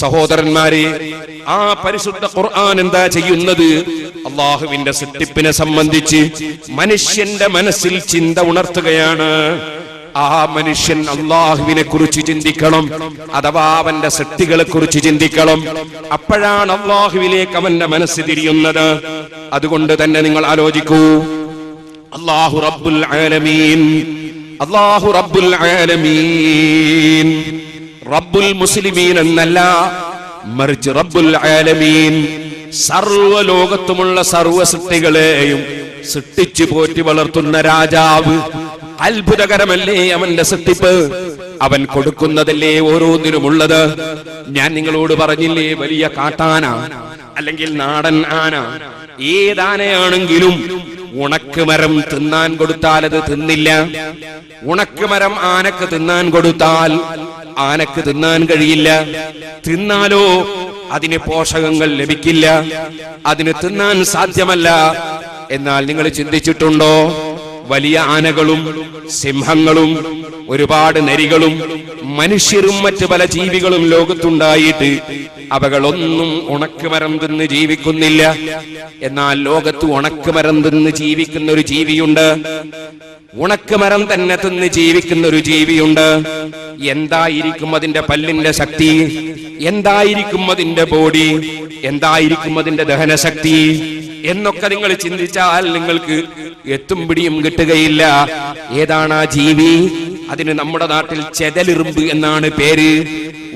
സഹോദരന്മാരെ, ആ പരിശുദ്ധ ഖുർആൻ എന്താ ചെയ്യുന്നത്? അള്ളാഹുവിന്റെ സൃഷ്ടിപ്പിനെ സംബന്ധിച്ച് മനുഷ്യന്റെ മനസ്സിൽ ചിന്ത ഉണർത്തുകയാണ്. ആ മനുഷ്യൻ അള്ളാഹുവിനെ കുറിച്ച് ചിന്തിക്കണം, അഥവാ അവന്റെ സൃഷ്ടികളെ കുറിച്ച് ചിന്തിക്കണം. അപ്പോഴാണ് അള്ളാഹുവിലേക്ക് അവന്റെ മനസ്സ് തിരിയുന്നത്. അതുകൊണ്ട് തന്നെ നിങ്ങൾ ആലോചിക്കൂ, അല്ലാഹു റബ്ബുൽ ആലമീൻ, അല്ലാഹു റബ്ബുൽ ആലമീൻ, റബ്ബുൽ മുസ്ലിമീൻ എന്നല്ല, മറിച്ച് റബ്ബുൽ ആലമീൻ, സർവ്വലോകത്തുമുള്ള സർവ്വ സൃഷ്ടികളെയും സൃഷ്ടിച്ചു പോറ്റി വളർത്തുന്ന രാജാവ്. അത്ഭുതകരമല്ലേ അവന്റെ സൃഷ്ടിപ്പ്? അവൻ കൊടുക്കുന്നതല്ലേ ഓരോന്നിനുമുള്ളത്? ഞാൻ നിങ്ങളോട് പറഞ്ഞില്ലേ, വലിയ കാട്ടാന അല്ലെങ്കിൽ നാടൻ ആന, ഏതാനയാണെങ്കിലും ഉണക്കുമരം തിന്നാൻ കൊടുത്താൽ അത് തിന്നില്ല. ഉണക്കുമരം ആനക്ക് തിന്നാൻ കൊടുത്താൽ ആനക്ക് തിന്നാൻ കഴിയില്ല. തിന്നാലോ അതിന് പോഷകങ്ങൾ ലഭിക്കില്ല, അതിന് തിന്നാൻ സാധ്യമല്ല. എന്നാൽ നിങ്ങൾ ചിന്തിച്ചിട്ടുണ്ടോ, വലിയ ആനകളും സിംഹങ്ങളും ഒരുപാട് നരികളും മനുഷ്യരും മറ്റു പല ജീവികളും ലോകത്തുണ്ടായിട്ട് അവകളൊന്നും ഉണക്കുമരം തിന്ന് ജീവിക്കുന്നില്ല. എന്നാൽ ലോകത്ത് ഉണക്കുമരം തിന്ന് ജീവിക്കുന്ന ഒരു ജീവിയുണ്ട്, ഉണക്കുമരം തന്നെ തിന്ന് ജീവിക്കുന്ന ഒരു ജീവിയുണ്ട്. എന്തായിരിക്കും അതിന്റെ പല്ലിന്റെ ശക്തി? എന്തായിരിക്കും അതിന്റെ ബോഡി? എന്തായിരിക്കും അതിന്റെ ദഹനശക്തി എന്നൊക്കെ നിങ്ങൾ ചിന്തിച്ചാൽ നിങ്ങൾക്ക് എത്തും പിടിയും കിട്ടുകയില്ല. ഏതാണ് ആ ജീവി? അതിന് നമ്മുടെ നാട്ടിൽ ചെതലിറുമ്പ് എന്നാണ് പേര്.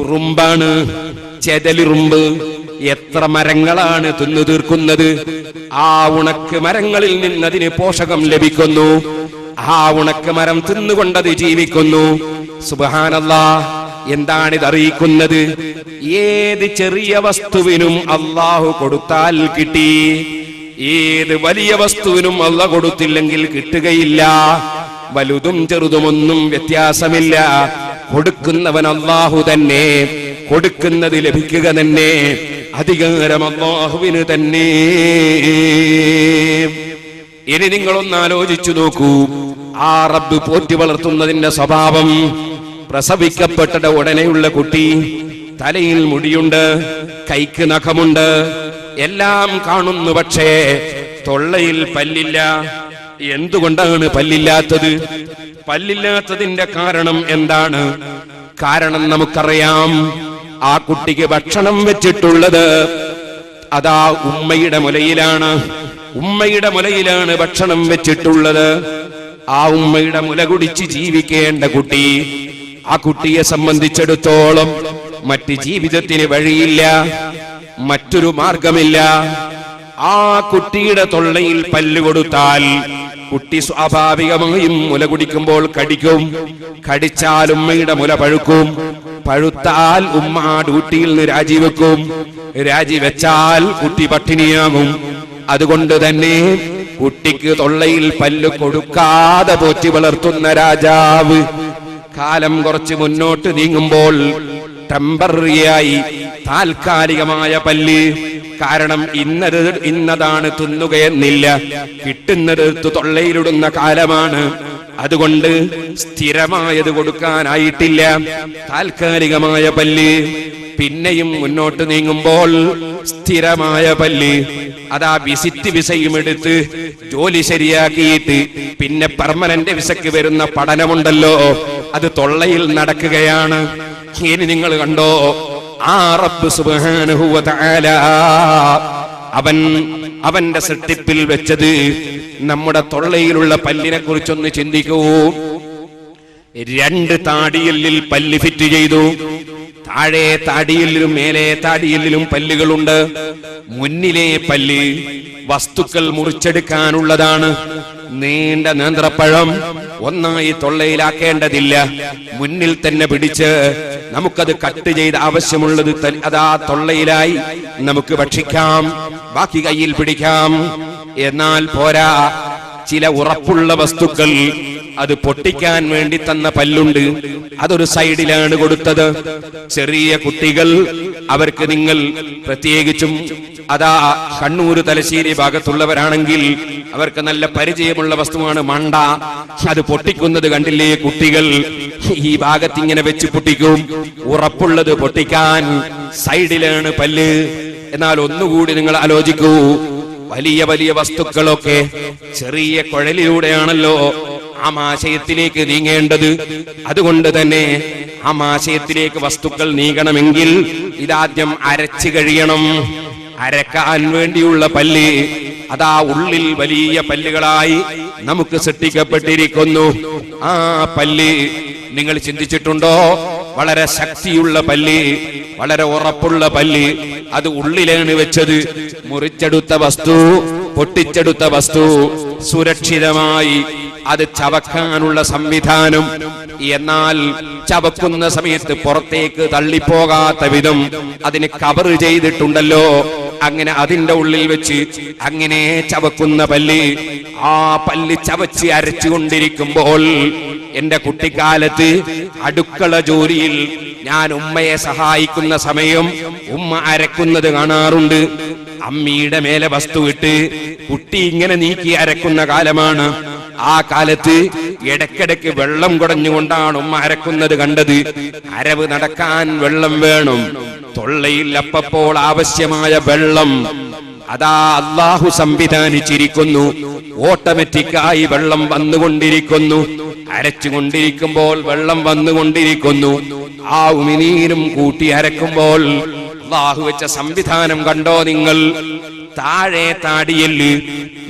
ഉറുമ്പാണ് ചെതലിറുമ്പ്. എത്ര മരങ്ങളാണ് തിന്നു തീർക്കുന്നത്? ആ ഉണക്ക് മരങ്ങളിൽ നിന്ന് അതിന് പോഷകം ലഭിക്കുന്നു. ആ ഉണക്ക് മരം തിന്നുകൊണ്ടത് ജീവിക്കുന്നു. സുബ്ഹാനല്ലാഹ്, എന്താണിത് അറിയിക്കുന്നത്? ഏത് ചെറിയ വസ്തുവിനും അല്ലാഹു കൊടുത്താൽ കിട്ടി, ഏത് വലിയ വസ്തുവിനും അല്ലാഹു കൊടുത്തില്ലെങ്കിൽ കിട്ടുകയില്ല. വലുതും ചെറുതുമൊന്നും വ്യത്യാസമില്ല. കൊടുക്കുന്നവൻ അല്ലാഹു തന്നെ, കൊടുക്കുന്നത് ലഭിക്കുക തന്നെ അധികാരം അല്ലാഹുവിന് തന്നെ. ഇനി നിങ്ങളൊന്ന് ആലോചിച്ചു നോക്കൂ, ആ റബ്ബ് പോറ്റി വളർത്തുന്നതിന്റെ സ്വഭാവം. പ്രസവിക്കപ്പെട്ട ഉടനെയുള്ള കുട്ടി, തലയിൽ മുടിയുണ്ട്, കൈക്ക് നഖമുണ്ട്, എല്ലാം കാണുന്നു, പക്ഷേ തൊള്ളയിൽ പല്ലില്ല. എന്തുകൊണ്ടാണ് പല്ലില്ലാത്തത്? പല്ലില്ലാത്തതിന്റെ കാരണം എന്താണ്? കാരണം നമുക്കറിയാം. ആ കുട്ടിക്ക് ഭക്ഷണം വെച്ചിട്ടുള്ളത് അതാ ഉമ്മയുടെ മുലയിലാണ്. ഉമ്മയുടെ മുലയിലാണ് ഭക്ഷണം വെച്ചിട്ടുള്ളത്. ആ ഉമ്മയുടെ മുല കുടിച്ച് ജീവിക്കേണ്ട കുട്ടി, ആ കുട്ടിയെ സംബന്ധിച്ചിടത്തോളം മറ്റ് ജീവിതത്തിന് വഴിയില്ല, മറ്റൊരു മാർഗമില്ല. ആ കുട്ടിയുടെ തൊള്ളയിൽ പല്ല് കൊടുത്താൽ കുട്ടി സ്വാഭാവികമായും മുല കുടിക്കുമ്പോൾ കടിക്കും. കടിച്ചാൽ ഉമ്മയുടെ മുല പഴുക്കും. പഴുത്താൽ ഉമ്മ ഡ്യൂട്ടിയിൽ നിന്ന് രാജിവെക്കും. രാജിവെച്ചാൽ കുട്ടി പട്ടിണിയാകും. അതുകൊണ്ട് തന്നെ കുട്ടിക്ക് തൊള്ളയിൽ പല്ല് കൊടുക്കാതെ പോറ്റി വളർത്തുന്ന രാജാവ് കാലം കുറച്ച് മുന്നോട്ട് നീങ്ങുമ്പോൾ ടെമ്പററിയായി, താൽക്കാലികമായ പല്ല്, കാരണം ഇന്നതാണ് തിന്നുകയെന്നില്ല, കിട്ടുന്നത് തൊള്ളയിലിടുന്ന കാലമാണ്. അതുകൊണ്ട് സ്ഥിരമായത് കൊടുക്കാനായിട്ടില്ല, താൽക്കാലികമായ പല്ല്. പിന്നെയും മുന്നോട്ട് നീങ്ങുമ്പോൾ സ്ഥിരമായ പല്ല്, അതാ വിസിറ്റ് വിസയും എടുത്ത് ജോലി ശരിയാക്കിയിട്ട് പിന്നെ പെർമനന്റ് വിസയ്ക്ക് വരുന്ന പഠനമുണ്ടല്ലോ, അത് തൊള്ളയിൽ നടക്കുകയാണ്. ഇനി നിങ്ങൾ കണ്ടോ, ആ റബ്ബ് സുബ്ഹാനഹു വ തആല അവന്റെ സൃഷ്ടിപ്പിൽ വെച്ചത് നമ്മുടെ തൊള്ളയിലുള്ള പല്ലിനെ കുറിച്ചൊന്ന് ചിന്തിക്കൂ. 2 താടിയെല്ലിൽ പല്ല് ഫിറ്റ് ചെയ്തു. താഴെ താടിയെല്ലിലും മേലെ താടിയെല്ലിലും പല്ലുകളുണ്ട്. മുന്നിലെ പല്ല് വസ്തുക്കൾ മുറിച്ചെടുക്കാനുള്ളതാണ്. നീണ്ട നേന്ത്രപ്പഴം ഒന്നായി തൊള്ളയിലാക്കേണ്ടതില്ല, മുന്നിൽ തന്നെ പിടിച്ച് നമുക്കത് കട്ട് ചെയ്ത് ആവശ്യമുള്ളത് അതാ തൊള്ളയിലായി നമുക്ക് ഭക്ഷിക്കാം, ബാക്കി കയ്യിൽ പിടിക്കാം. എന്നാൽ പോരാ, ചില ഉറപ്പുള്ള വസ്തുക്കൾ അത് പൊട്ടിക്കാൻ വേണ്ടി തന്ന പല്ലുണ്ട്, അതൊരു സൈഡിലാണ് കൊടുത്തത്. ചെറിയ കുട്ടികൾ, അവർക്ക് നിങ്ങൾ പ്രത്യേകിച്ചും അതാ കണ്ണൂർ തലശ്ശേരി ഭാഗത്തുള്ളവരാണെങ്കിൽ അവർക്ക് നല്ല പരിചയമുള്ള വസ്തുവാണ് മണ്ട. അത് പൊട്ടിക്കുന്നത് കണ്ടില്ലേ കുട്ടികൾ? ഈ ഭാഗത്ത് ഇങ്ങനെ വെച്ച് പൊട്ടിക്കും. ഉറപ്പുള്ളത് പൊട്ടിക്കാൻ സൈഡിലാണ് പല്ല്. എന്നാൽ ഒന്നുകൂടി നിങ്ങൾ ആലോചിക്കൂ, വലിയ വലിയ വസ്തുക്കളൊക്കെ ചെറിയ കുഴലിലൂടെയാണല്ലോ ആമാശയത്തിലേക്ക് നീങ്ങേണ്ടത്. അതുകൊണ്ട് തന്നെ ആമാശയത്തിലേക്ക് വസ്തുക്കൾ നീങ്ങണമെങ്കിൽ ഇതാദ്യം അരച്ചു കഴിയണം. അരക്കാൻ വേണ്ടിയുള്ള പല്ല് അതാ ഉള്ളിൽ വലിയ പല്ലുകളായി നമുക്ക് സൃഷ്ടിക്കപ്പെട്ടിരിക്കുന്നു. ആ പല്ല് നിങ്ങൾ ചിന്തിച്ചിട്ടുണ്ടോ? വളരെ ശക്തിയുള്ള പല്ല്, വളരെ ഉറപ്പുള്ള പല്ല്, അത് ഉള്ളിലാണ് വെച്ചത്. മുറിച്ചെടുത്ത വസ്തു, പൊട്ടിച്ചെടുത്ത വസ്തു സുരക്ഷിതമായി അത് ചവക്കാനുള്ള സംവിധാനം. എന്നാൽ ചവക്കുന്ന സമയത്ത് പുറത്തേക്ക് തള്ളിപ്പോകാത്ത വിധം അതിന് കവർ ചെയ്തിട്ടുണ്ടല്ലോ. അങ്ങനെ അതിന്റെ ഉള്ളിൽ വെച്ച് അങ്ങനെ ചവക്കുന്ന പല്ല്, ആ പല്ല് ചവച്ച് അരച്ചുകൊണ്ടിരിക്കുമ്പോൾ എന്റെ കുട്ടിക്കാലത്ത് അടുക്കള ജോലിയിൽ ഞാൻ ഉമ്മയെ സഹായിക്കുന്ന സമയം ഉമ്മ അരക്കുന്നത് കാണാറുണ്ട്. അമ്മിയുടെ മേലെ വസ്തു ഇട്ട് കുട്ടി ഇങ്ങനെ നീക്കി അരക്കുന്ന കാലമാണ്. ആ കാലത്ത് ഇടയ്ക്കിടയ്ക്ക് വെള്ളം കുടഞ്ഞുകൊണ്ടാണ് ഉമ്മ അരക്കുന്നത് കണ്ടത്. അരവ് നടക്കാൻ വെള്ളം വേണം. തൊള്ളയിൽ അപ്പപ്പോൾ ആവശ്യമായ വെള്ളം അതാ അല്ലാഹു സംവിധാനിച്ചിരിക്കുന്നു. ഓട്ടോമാറ്റിക്കായി വെള്ളം വന്നുകൊണ്ടിരിക്കുന്നു. അരച്ചുകൊണ്ടിരിക്കുമ്പോൾ വെള്ളം വന്നുകൊണ്ടിരിക്കുന്നു. ആ ഉമിനീരും കൂട്ടി അരക്കുമ്പോൾ അല്ലാഹു വെച്ച സംവിധാനം കണ്ടോ നിങ്ങൾ? താഴെ താടിയല്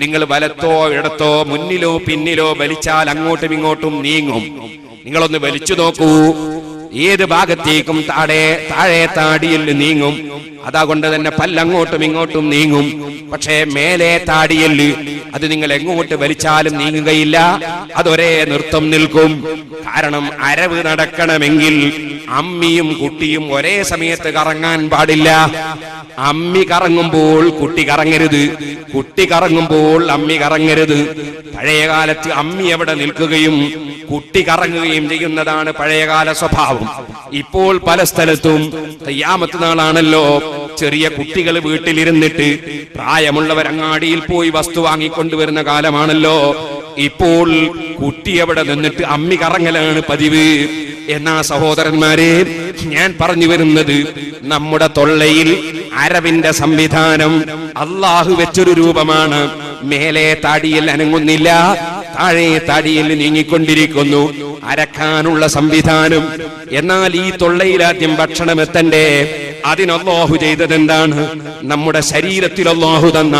നിങ്ങൾ വലത്തോ ഇടത്തോ മുന്നിലോ പിന്നിലോ വലിച്ചാൽ അങ്ങോട്ടും ഇങ്ങോട്ടും നീങ്ങും. നിങ്ങളൊന്ന് വലിച്ചു നോക്കൂ, ഏത് ഭാഗത്തേക്കും താഴെ താടിയല് നീങ്ങും. അതുകൊണ്ട് തന്നെ പല്ലങ്ങോട്ടും ഇങ്ങോട്ടും നീങ്ങും. പക്ഷേ മേലെ താടിയല് അത് നിങ്ങൾ എങ്ങോട്ട് വലിച്ചാലും നീങ്ങുകയില്ല, അതൊരേ നൃത്തം നിൽക്കും. കാരണം അരവ് നടക്കണമെങ്കിൽ അമ്മിയും കുട്ടിയും ഒരേ സമയത്ത് കറങ്ങാൻ പാടില്ല. അമ്മി കറങ്ങുമ്പോൾ കുട്ടി കറങ്ങരുത്, കുട്ടി കറങ്ങുമ്പോൾ അമ്മി കറങ്ങരുത്. പഴയകാലത്ത് അമ്മി എവിടെ നിൽക്കുകയും കുട്ടി കറങ്ങുകയും ചെയ്യുന്നതാണ് പഴയകാല സ്വഭാവം. ഇപ്പോൾ പല സ്ഥലത്തും ഖിയാമത്ത് നാളാണല്ലോ, ചെറിയ കുട്ടികൾ വീട്ടിലിരുന്നിട്ട് പ്രായമുള്ളവർ അങ്ങാടിയിൽ പോയി വസ്തു വാങ്ങിക്കൊണ്ടുവരുന്ന കാലമാണല്ലോ. ഇപ്പോൾ കുട്ടി എവിടെ നിന്നിട്ട് അമ്മി കറങ്ങലാണ് പതിവ്. എന്നാ സഹോദരന്മാരെ, ഞാൻ പറഞ്ഞു വരുന്നത് നമ്മുടെ തൊള്ളയിൽ അരവിന്റെ സംവിധാനം അല്ലാഹു വെച്ചൊരു രൂപമാണ്. മേലെ താടിയിൽ അനങ്ങുന്നില്ല, താഴെ താടിയിൽ നീങ്ങിക്കൊണ്ടിരിക്കുന്നു. അരക്കാനുള്ള സംവിധാനം. എന്നാൽ ഈ തൊള്ളയിൽ ആദ്യം ഭക്ഷണം എത്തണ്ടേ? അതിനല്ലാഹു ചെയ്തതെന്താണ്? നമ്മുടെ ശരീരത്തിൽ അല്ലാഹു തന്ന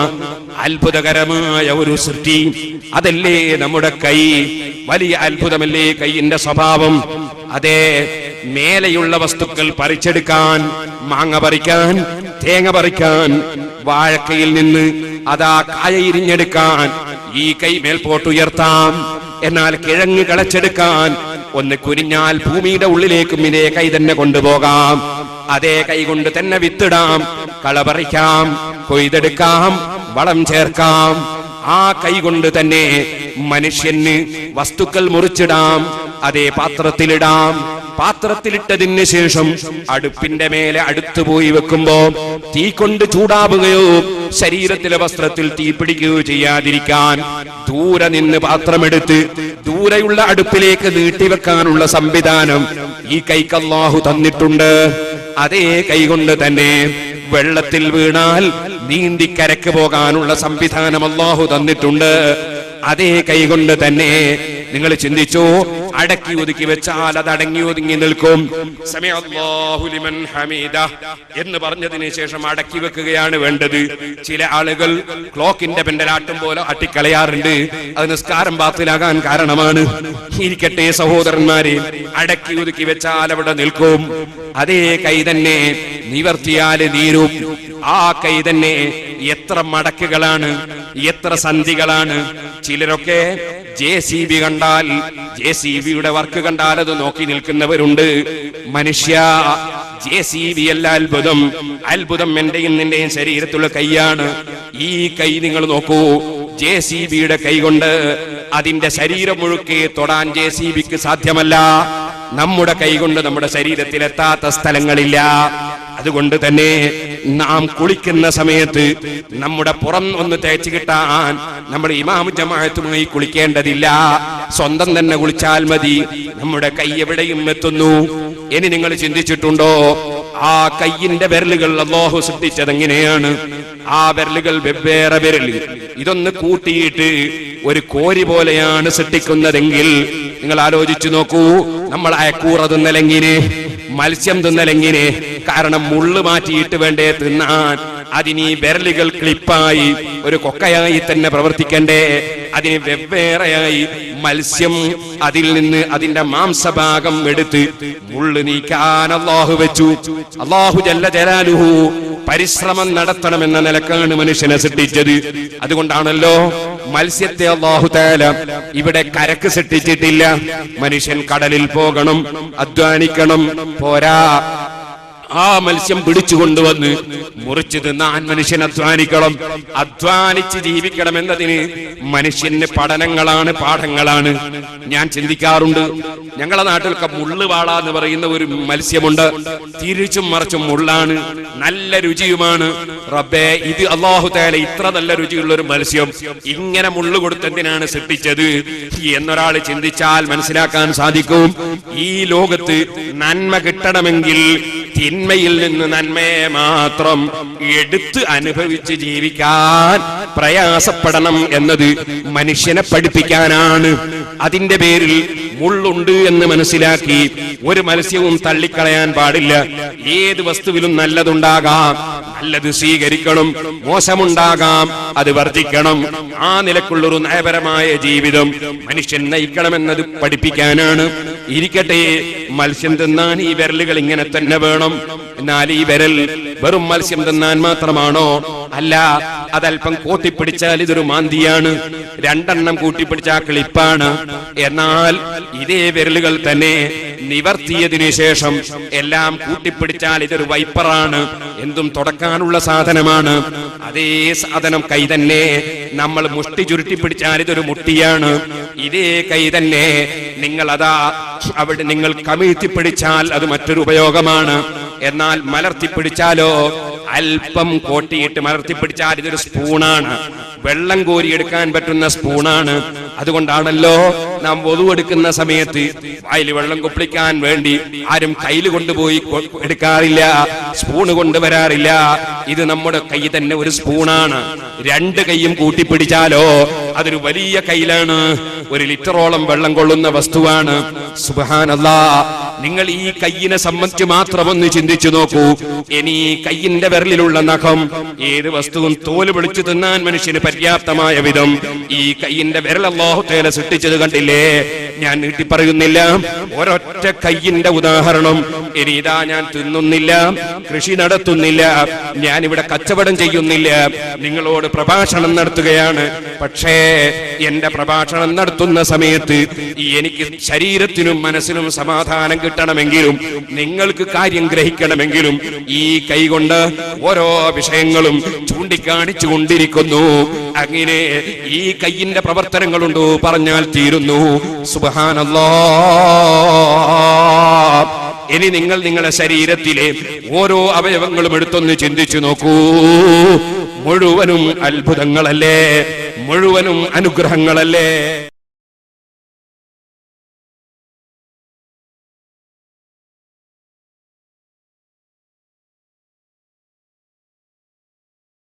അത്ഭുതകരമായ ഒരു സൃഷ്ടി അതല്ലേ നമ്മുടെ കൈ. വലിയ അത്ഭുതമല്ലേ കൈയിന്റെ സ്വഭാവം? അതെ, മേലെയുള്ള വസ്തുക്കൾ പറിച്ചെടുക്കാൻ, മാങ്ങ പറിക്കാൻ, തേങ്ങ പറിക്കാൻ, വാഴക്കയിൽ നിന്ന് അതാ കായ ഇരിഞ്ഞെടുക്കാൻ ഈ കൈ മേൽപോട്ടുയർത്താം. എന്നാൽ കിഴങ്ങ് കളച്ചെടുക്കാൻ ഒന്ന് കുനിഞ്ഞാൽ ഭൂമിയുടെ ഉള്ളിലേക്കും ഇതേ കൈ തന്നെ കൊണ്ടുപോകാം. അതേ കൈ കൊണ്ട് തന്നെ വിത്തിടാം, കള പറിക്കാം, കൊയ്തെടുക്കാം, വളം ചേർക്കാം. ആ കൈ കൊണ്ട് തന്നെ മനുഷ്യന് വസ്തുക്കൾ മുറിച്ചിടാം, അതേ പാത്രത്തിലിടാം. പാത്രത്തിലിട്ടതിന് ശേഷം അടുപ്പിന്റെ മേലെ അടുത്തുപോയി വെക്കുമ്പോ തീ കൊണ്ട് ചൂടാവുകയോ ശരീരത്തിലെ വസ്ത്രത്തിൽ തീ പിടിക്കുകയോ ചെയ്യാതിരിക്കാൻ ദൂരെ നിന്ന് പാത്രമെടുത്ത് ദൂരെയുള്ള അടുപ്പിലേക്ക് നീട്ടിവെക്കാനുള്ള സംവിധാനം ഈ കൈക്ക് അല്ലാഹു തന്നിട്ടുണ്ട്. അതേ കൈകൊണ്ട് തന്നെ വെള്ളത്തിൽ വീണാൽ നീന്തി കരക്ക് പോകാനുള്ള സംവിധാനം അല്ലാഹു തന്നിട്ടുണ്ട്. അതേ കൈകൊണ്ട് തന്നെ നിങ്ങൾ ചിന്തിച്ചു, അടക്കി ഒതുക്കി വെച്ചാൽ അത് അടങ്ങി ഒതുങ്ങി നിൽക്കും. സമിഅല്ലാഹു ലിമൻ ഹമീദ എന്ന് പറഞ്ഞതിന് ശേഷം അടക്കി വെക്കുകയാണ് വേണ്ടത്. ചില ആളുകൾ ക്ലോക്കിന്റെ പെൻഡലാട്ടം പോലെ അട്ടിക്കളയാറുണ്ട്. അത് നിസ്കാരം ബാത്തിലാകാൻ കാരണമാണ്. ഇരിക്കട്ടെ സഹോദരന്മാരെ, അടക്കി ഒതുക്കി വെച്ചാൽ അവിടെ നിൽക്കും. അതേ കൈ തന്നെ നിവർത്തിയാല് നീരും. ആ കൈ തന്നെ എത്ര മടക്കുകളാണ്, എത്ര സന്ധികളാണ്. ചിലരൊക്കെ JCB കണ്ടാൽ, JCBയുടെ വർക്ക് കണ്ടാൽ അത് നോക്കി നിൽക്കുന്നവരുണ്ട്. മനുഷ്യ, JCB അല്ല അത്ഭുതം. അത്ഭുതം എന്റെയും നിന്റെയും ശരീരത്തിലുള്ള കൈയാണ്. ഈ കൈ നിങ്ങൾ നോക്കൂ, JCBയുടെ കൈ കൊണ്ട് അതിന്റെ ശരീരം മുഴുക്കെ തൊടാൻ JCBക്ക് സാധ്യമല്ല. നമ്മുടെ കൈ കൊണ്ട് നമ്മുടെ ശരീരത്തിലെത്താത്ത സ്ഥലങ്ങളില്ല. അതുകൊണ്ട് തന്നെ നാം കുളിക്കുന്ന സമയത്ത് നമ്മുടെ പുറം ഒന്ന് തേച്ച് കിട്ടാൻ നമ്മൾ ഇമാം ജമാഅത്തുമായി കുളിക്കേണ്ടതില്ല, സ്വന്തം തന്നെ കുളിച്ചാൽ മതി. നമ്മുടെ കൈ എവിടെയും എത്തുന്നു. ഇനി നിങ്ങൾ ചിന്തിച്ചിട്ടുണ്ടോ ആ കയ്യിന്റെ വിരലുകൾ അല്ലാഹു സൃഷ്ടിച്ചത് എങ്ങനെയാണ്? ആ വിരലുകൾ വെവ്വേറെ വിരല്, ഇതൊന്ന് കൂട്ടിയിട്ട് ഒരു കോരി പോലെയാണ് സൃഷ്ടിക്കുന്നതെങ്കിൽ നിങ്ങൾ ആലോചിച്ചു നോക്കൂ, നമ്മൾ അയക്കൂറ തിന്നലെങ്ങിനെ, മത്സ്യം തിന്നലെങ്ങിനെ? കാരണം മുള്ളു മാറ്റിയിട്ട് വേണ്ടേ തിന്നാൻ. അതിന് ഈ വിരലുകൾ ക്ലിപ്പായി ഒരു കൊക്കയായി തന്നെ പ്രവർത്തിക്കണ്ടേ? അതിന് വെവ്വേറെയായി മത്സ്യം അതിൽ നിന്ന് അതിന്റെ മാംസഭാഗം എടുത്ത് മുള്ളു നീക്കാൻ അല്ലാഹു വെച്ചു. അല്ലാഹു ജല്ല ജലാലുഹു പരിശ്രമം നടത്തണമെന്ന നിലക്കാണ് മനുഷ്യനെ സൃഷ്ടിച്ചത്. അതുകൊണ്ടാണല്ലോ മത്സ്യത്തെ അല്ലാഹു തആല ഇവിടെ കരക്ക് സൃഷ്ടിച്ചിട്ടില്ല. മനുഷ്യൻ കടലിൽ പോകണം, അധ്വാനിക്കണം, പോരാ ആ മത്സ്യം പിടിച്ചു കൊണ്ടുവന്ന് മുറിച്ചു തിന്നാൻ മനുഷ്യൻ അധ്വാനിക്കണം. അധ്വാനിച്ച് ജീവിക്കണം എന്നതിന് മനുഷ്യന് പഠനങ്ങളാണ്, പാഠങ്ങളാണ്. ഞാൻ ചിന്തിക്കാറുണ്ട്, ഞങ്ങളുടെ നാട്ടിലൊക്കെ മുള്ളുവാള എന്ന് പറയുന്ന ഒരു മത്സ്യമുണ്ട്. തിരിച്ചും മറിച്ചും മുള്ളാണ്, നല്ല രുചിയുമാണ്. റബ്ബേ, ഇത് അല്ലാഹു തആല ഇത്ര നല്ല രുചിയുള്ള ഒരു മത്സ്യം ഇങ്ങനെ മുള്ളു കൊടുത്തെന്തിനാണ് സൃഷ്ടിച്ചത് എന്നൊരാൾ ചിന്തിച്ചാൽ മനസ്സിലാക്കാൻ സാധിക്കും. ഈ ലോകത്ത് നന്മ കിട്ടണമെങ്കിൽ തിന്മയിൽ നിന്ന് നന്മയെ മാത്രം എടുത്ത് അനുഭവിച്ച് ജീവിക്കാൻ പ്രയാസപ്പെടണം എന്നത് മനുഷ്യനെ പഠിപ്പിക്കാനാണ്. അതിന്റെ പേരിൽ മുള്ളുണ്ട് എന്ന് മനസ്സിലാക്കി ഒരു മത്സ്യവും തള്ളിക്കളയാൻ പാടില്ല. ഏത് വസ്തുവിലും നല്ലതുണ്ടാകാം, നല്ലത് സ്വീകരിക്കണം, മോശമുണ്ടാകാം, അത് വർജിക്കണം. ആ നിലക്കുള്ളൊരു നയപരമായ ജീവിതം മനുഷ്യൻ നയിക്കണമെന്നത് പഠിപ്പിക്കാനാണ്. ഇരിക്കട്ടെ, മത്സ്യം തിന്നാൻ ഈ വിരലുകൾ ഇങ്ങനെ തന്നെ വേണം. എന്നാൽ ഈ വിരൽ വെറും മത്സ്യം തിന്നാൻ മാത്രമാണോ? അല്ല, അതല്പം കൂട്ടിപ്പിടിച്ചാൽ ഇതൊരു മാന്തിയാണ്, രണ്ടെണ്ണം കൂട്ടിപ്പിടിച്ചാൽ ക്ലിപ്പാണ്. എന്നാൽ ഇതേ വിരലുകൾ തന്നെ നിവർത്തിയതിനു ശേഷം എല്ലാം കൂട്ടിപ്പിടിച്ചാൽ ഇതൊരു വൈപ്പറാണ്, എന്തും തുടക്കാനുള്ള സാധനമാണ്. അതേ സാധനം കൈ തന്നെ നമ്മൾ മുഷ്ടി ചുരുട്ടി പിടിച്ചാൽ ഇതൊരു മുട്ടിയാണ്. ഇതേ കൈ തന്നെ നിങ്ങൾ അതാ അവിടെ നിങ്ങൾ കമിഴ്ത്തിപ്പിടിച്ചാൽ അത് മറ്റൊരു ഉപയോഗമാണ്. എന്നാൽ മലർത്തിപ്പിടിച്ചാലോ, അല്പം കോട്ടിയിട്ട് മലർത്തിപ്പിടിച്ചാൽ ഇതൊരു സ്പൂണാണ്, വെള്ളം കോരിയെടുക്കാൻ പറ്റുന്ന സ്പൂണാണ്. അതുകൊണ്ടാണല്ലോ നാം വധു എടുക്കുന്ന സമയത്ത് വായിൽ വെള്ളം കുപ്പിളിക്കാൻ വേണ്ടി ആരും കയ്യിൽ കൊണ്ടുപോയി എടുക്കാറില്ല, സ്പൂണ് കൊണ്ടുവരാറില്ല. ഇത് നമ്മുടെ കൈ തന്നെ ഒരു സ്പൂണാണ്. രണ്ട് കൈയും കൂട്ടിപ്പിടിച്ചാലോ അതൊരു വലിയ കയ്യിലാണ്, 1 ലിറ്ററോളം വെള്ളം കൊള്ളുന്ന വസ്തുവാണ്. സുബ്ഹാനല്ലാഹ്, നിങ്ങൾ ഈ കയ്യിനെ സംബന്ധിച്ച് മാത്രം ഒന്ന് ചിന്തിച്ചു നോക്കൂ. ഇനി ഈ കയ്യിന്റെ വിരലിലുള്ള നഖം ഏത് വസ്തുവും തോല് പൊളിച്ചു തിന്നാൻ മനുഷ്യന് പര്യാപ്തമായ വിധം ഈ കയ്യിന്റെ വിരൽ അല്ലാഹു തആല സൃഷ്ടിച്ചത് കണ്ടില്ലേ? ഞാൻ നീട്ടി പറയുന്നില്ല, ഒരൊറ്റ കയ്യിന്റെ ഉദാഹരണം. ഇനി ഇതാ ഞാൻ തിന്നുന്നില്ല, കൃഷി നടത്തുന്നില്ല, ഞാൻ ഇവിടെ കച്ചവടം ചെയ്യുന്നില്ല, നിങ്ങളോട് പ്രഭാഷണം നടത്തുകയാണ്. പക്ഷേ എന്റെ പ്രഭാഷണം നടത്തുന്ന സമയത്ത് എനിക്ക് ശരീരത്തിനും മനസ്സിനും സമാധാനം കിട്ടണമെങ്കിലും നിങ്ങൾക്ക് കാര്യം ഗ്രഹിക്കണമെങ്കിലും ഈ കൈ കൊണ്ട് ഓരോ വിഷയങ്ങളും ചൂണ്ടിക്കാണിച്ചു കൊണ്ടിരിക്കുന്നു. അങ്ങനെ ഈ കയ്യിന്റെ പ്രവർത്തനങ്ങളുണ്ടോ പറഞ്ഞാൽ തീരുന്നു. സുബ്ഹാനല്ലാഹ്. ഇനി നിങ്ങൾ നിങ്ങളുടെ ശരീരത്തിലെ ഓരോ അവയവങ്ങളും എടുത്തൊന്ന് ചിന്തിച്ചു നോക്കൂ. മുഴുവനും അത്ഭുതങ്ങളല്ലേ, മുഴുവനും അനുഗ്രഹങ്ങളല്ലേ?